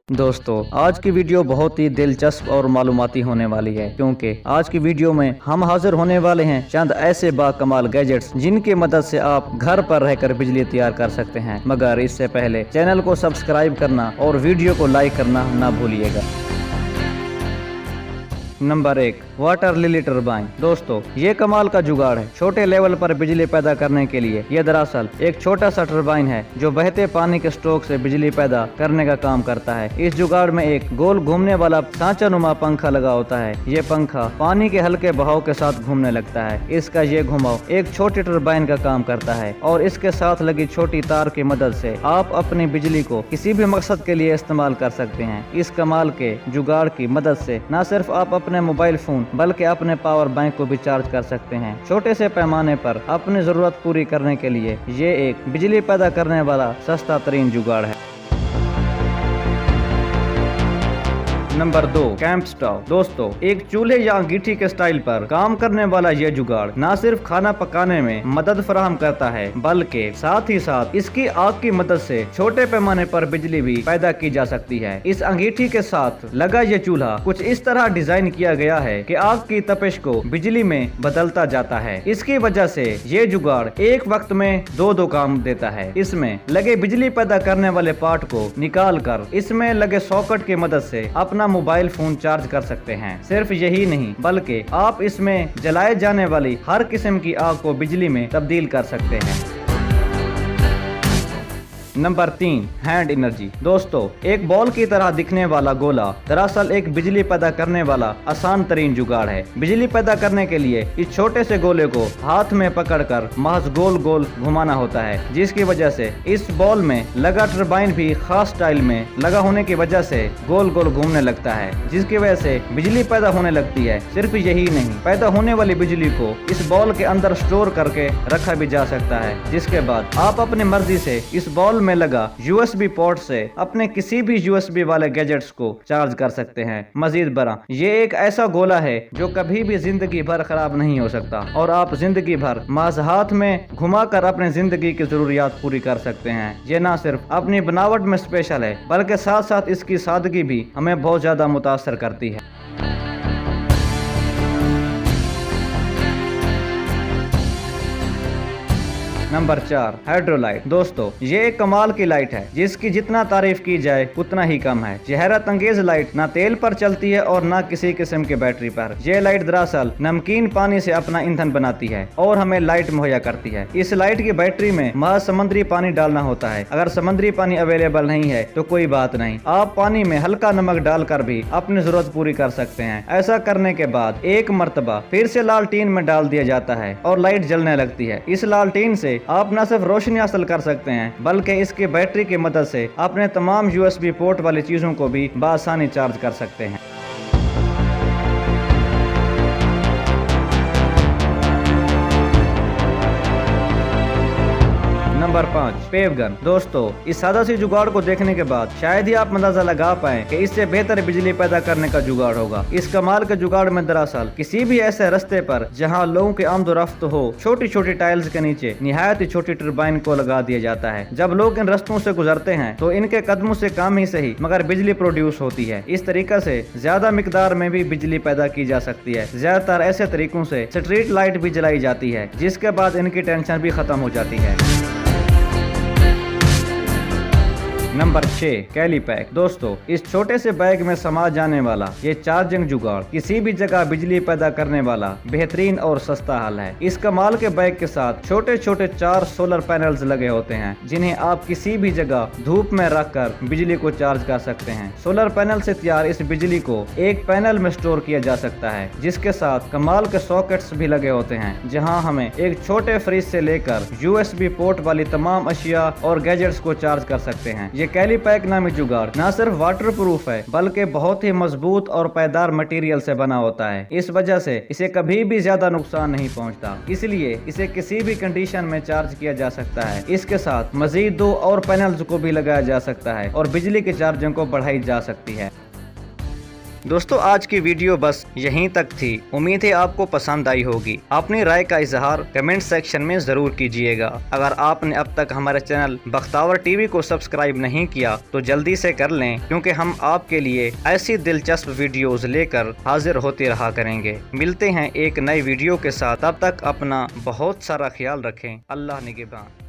दोस्तों आज की वीडियो बहुत ही दिलचस्प और मालूमाती होने वाली है, क्योंकि आज की वीडियो में हम हाजिर होने वाले हैं चंद ऐसे बाकमाल गैजेट्स जिनकी मदद से आप घर पर रहकर बिजली तैयार कर सकते हैं। मगर इससे पहले चैनल को सब्सक्राइब करना और वीडियो को लाइक करना ना भूलिएगा। Number 1, water lily turbine. दोस्तों ये कमाल का जुगाड़ है छोटे लेवल पर बिजली पैदा करने के लिए। ये दरअसल एक छोटा सा टरबाइन है जो बहते पानी के स्ट्रोक से बिजली पैदा करने का काम करता है। इस जुगाड़ में एक गोल घूमने वाला सांचा नुमा पंखा लगा होता है। ये पंखा पानी के हल्के बहाव के साथ घूमने लगता है। इसका ये घुमाव एक छोटी टरबाइन का काम करता है और इसके साथ लगी छोटी तार की मदद से आप अपनी बिजली को किसी भी मकसद के लिए इस्तेमाल कर सकते हैं। इस कमाल के जुगाड़ की मदद से न सिर्फ आप अपने मोबाइल फोन बल्कि अपने पावर बैंक को भी चार्ज कर सकते हैं। छोटे से पैमाने पर अपनी जरूरत पूरी करने के लिए ये एक बिजली पैदा करने वाला सस्ता तरीन जुगाड़ है। Number 2, camp stove. दोस्तों एक चूल्हे या अंगीठी के स्टाइल पर काम करने वाला यह जुगाड़ न सिर्फ खाना पकाने में मदद फराहम करता है बल्कि साथ ही साथ इसकी आग की मदद से छोटे पैमाने पर बिजली भी पैदा की जा सकती है। इस अंगीठी के साथ लगा ये चूल्हा कुछ इस तरह डिजाइन किया गया है कि आग की तपिश को बिजली में बदलता जाता है। इसकी वजह से ये जुगाड़ एक वक्त में दो काम देता है। इसमें लगे बिजली पैदा करने वाले पार्ट को निकाल कर इसमें लगे सॉकेट की मदद से अपना मोबाइल फोन चार्ज कर सकते हैं। सिर्फ यही नहीं बल्कि आप इसमें जलाए जाने वाली हर किस्म की आग को बिजली में तब्दील कर सकते हैं। Number 3, hand energy. दोस्तों एक बॉल की तरह दिखने वाला गोला दरअसल एक बिजली पैदा करने वाला आसान तरीन जुगाड़ है। बिजली पैदा करने के लिए इस छोटे से गोले को हाथ में पकड़कर महज गोल गोल घुमाना होता है, जिसकी वजह से इस बॉल में लगा टरबाइन भी खास स्टाइल में लगा होने की वजह से गोल गोल घूमने लगता है, जिसकी वजह से बिजली पैदा होने लगती है। सिर्फ यही नहीं, पैदा होने वाली बिजली को इस बॉल के अंदर स्टोर करके रखा भी जा सकता है, जिसके बाद आप अपनी मर्जी से इस बॉल में लगा USB पोर्ट से अपने किसी भी USB वाले गैजेट्स को चार्ज कर सकते हैं। मजीद बरा ये एक ऐसा गोला है जो कभी भी जिंदगी भर खराब नहीं हो सकता और आप जिंदगी भर महज हाथ में घुमाकर अपने जिंदगी की जरूरियात पूरी कर सकते हैं। ये ना सिर्फ अपनी बनावट में स्पेशल है बल्कि साथ साथ इसकी सादगी भी हमें बहुत ज्यादा मुतासर करती है। नंबर 4, हाइड्रोलाइट। दोस्तों ये एक कमाल की लाइट है जिसकी जितना तारीफ की जाए उतना ही कम है। ये हैरत अंगेज लाइट ना तेल पर चलती है और ना किसी किस्म के बैटरी पर। ये लाइट दरअसल नमकीन पानी से अपना ईंधन बनाती है और हमें लाइट मुहैया करती है। इस लाइट की बैटरी में महज समुद्री पानी डालना होता है। अगर समुद्री पानी अवेलेबल नहीं है तो कोई बात नहीं, आप पानी में हल्का नमक डालकर भी अपनी जरूरत पूरी कर सकते हैं। ऐसा करने के बाद एक मर्तबा फिर से लालटीन में डाल दिया जाता है और लाइट जलने लगती है। इस लालटीन से आप न सिर्फ रोशनी हासिल कर सकते हैं बल्कि इसकी बैटरी की मदद से अपने तमाम USB पोर्ट वाली चीजों को भी बआसानी चार्ज कर सकते हैं। नंबर 5, पेव गन। दोस्तों इस सादा सी जुगाड़ को देखने के बाद शायद ही आप अंदाजा लगा पाएं कि इससे बेहतर बिजली पैदा करने का जुगाड़ होगा। इस कमाल के जुगाड़ में दरअसल किसी भी ऐसे रास्ते पर जहां लोगों की आमदोरफ्त हो, छोटी छोटी टाइल्स के नीचे निहायत ही छोटी टरबाइन को लगा दिया जाता है। जब लोग इन रास्तों से गुजरते हैं तो इनके कदमों से कम ही सही मगर बिजली प्रोड्यूस होती है। इस तरीके से ज्यादा मिकदार में भी बिजली पैदा की जा सकती है। ज्यादातर ऐसे तरीकों से स्ट्रीट लाइट भी जलाई जाती है, जिसके बाद इनकी टेंशन भी खत्म हो जाती है। नंबर 6, कैली पैक। दोस्तों इस छोटे से बैग में समा जाने वाला ये चार्जिंग जुगाड़ किसी भी जगह बिजली पैदा करने वाला बेहतरीन और सस्ता हल है। इस कमाल के बैग के साथ छोटे छोटे 4 सोलर पैनल्स लगे होते हैं जिन्हें आप किसी भी जगह धूप में रखकर बिजली को चार्ज कर सकते हैं। सोलर पैनल से तैयार इस बिजली को एक पैनल में स्टोर किया जा सकता है, जिसके साथ कमाल के सॉकेट्स भी लगे होते हैं जहां हमें एक छोटे फ्रिज से लेकर USB पोर्ट वाली तमाम अशिया और गैजेट्स को चार्ज कर सकते हैं। ये कैली पैक नामी जुगाड़ न सिर्फ वाटर प्रूफ है बल्कि बहुत ही मजबूत और पायदार मटेरियल से बना होता है। इस वजह से इसे कभी भी ज्यादा नुकसान नहीं पहुंचता, इसलिए इसे किसी भी कंडीशन में चार्ज किया जा सकता है। इसके साथ मजीद 2 और पैनल्स को भी लगाया जा सकता है और बिजली की चार्जिंग को बढ़ाई जा सकती है। दोस्तों आज की वीडियो बस यहीं तक थी। उम्मीद है आपको पसंद आई होगी। अपनी राय का इजहार कमेंट सेक्शन में जरूर कीजिएगा। अगर आपने अब तक हमारे चैनल बख्तावर टीवी को सब्सक्राइब नहीं किया तो जल्दी से कर लें, क्योंकि हम आपके लिए ऐसी दिलचस्प वीडियोस लेकर हाजिर होते रहा करेंगे। मिलते हैं एक नई वीडियो के साथ, तब तक अपना बहुत सारा ख्याल रखें। अल्लाह निगहबान।